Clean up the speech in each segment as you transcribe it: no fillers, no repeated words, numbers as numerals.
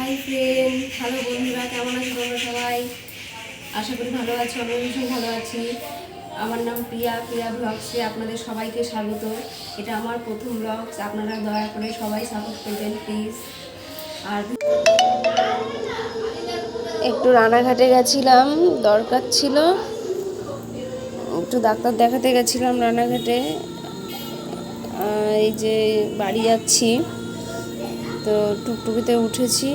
Hi friend, hello বন্ধুরা, কেমন আছো তোমরা সবাই? আশা করি ভালো আছো। আমি ভীষণ ভালো আছি। আমার নাম প্রিয়া ব্লগসে আপনাদের সবাইকে স্বাগত। এটা আমার প্রথম ব্লগস। আপনারা দয়া করে সবাই সাপোর্ট করবেন প্লিজ। আর একটু রানাঘাটে গেছিলাম, দরকার ছিল, একটু ডাক্তার দেখাতে গেছিলাম রানাঘাটে। এই যে বাড়ি যাচ্ছি, তো টুকটুকিতে উঠেছি।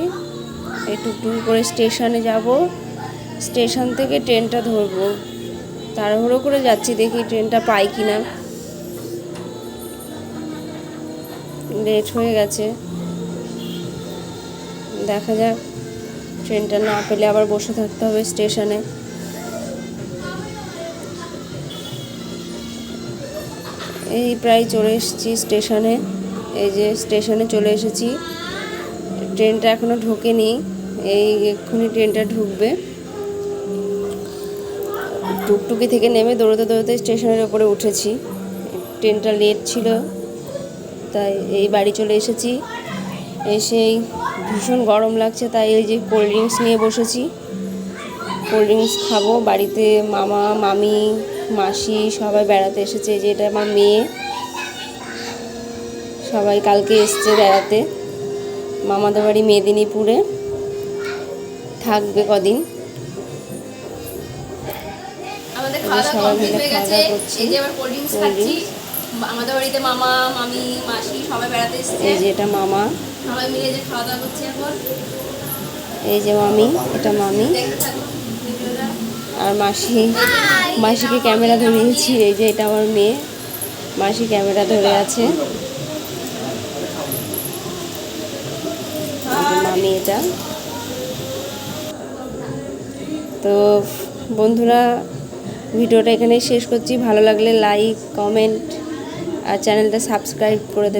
এই টুকটুকি করে স্টেশনে যাব, স্টেশন থেকে ট্রেনটা ধরবো। তাড়াহুড়ো করে যাচ্ছি, দেখি ট্রেনটা পাই কিনা। লেট হয়ে গেছে, দেখা যাক। ট্রেনটা না পেলে আবার বসে থাকতে হবে স্টেশনে। এই প্রায় চলে এসেছি স্টেশনে। এই যে স্টেশনে চলে এসেছি। ট্রেনটা এখনো ঢোকেনি, এই এক্ষুনি ট্রেনটা ঢুকবে। টুকটুকি থেকে নেমে দৌড়তে দৌড়তে স্টেশনের ওপরে উঠেছি। ট্রেনটা লেট ছিল, তাই এই বাড়ি চলে এসেছি। এসেই ভীষণ গরম লাগছে, তাই এই যে কোল্ড ড্রিঙ্কস নিয়ে বসেছি। কোল্ড ড্রিঙ্কস খাবো। বাড়িতে মামা, মামি, মাসি সবাই বেড়াতে এসেছে। যে এটা আমার মেয়ে, সবাই কালকে এসছে বেড়াতে। মামাদের বাড়ি মেদিনীপুরে, থাকবে কদিন। আমাদের খাওয়া দাওয়া কমপ্লিট হয়ে গেছে। এই যে আবার কোল্ড ড্রিঙ্কস খাচ্ছি। আমাদের বাড়িতে মামা, মামি, মাসি সবাই বেড়াতে এসেছে। এই যে এটা মামা, সবাই মিলে যে খাওয়া দাওয়া করছি এখন। এই যে মামি, এটা মামি। আর মাসিকে ক্যামেরা ধরিয়েছি। এই যে এটা আমার মেয়ে, মাসি ক্যামেরা ধরে আছে। মামি এটা। তো বন্ধুরা, ভিডিওটা এখানেই শেষ করছি। ভালো লাগলে লাইক, কমেন্ট আর চ্যানেলটা সাবস্ক্রাইব করে দেবেন।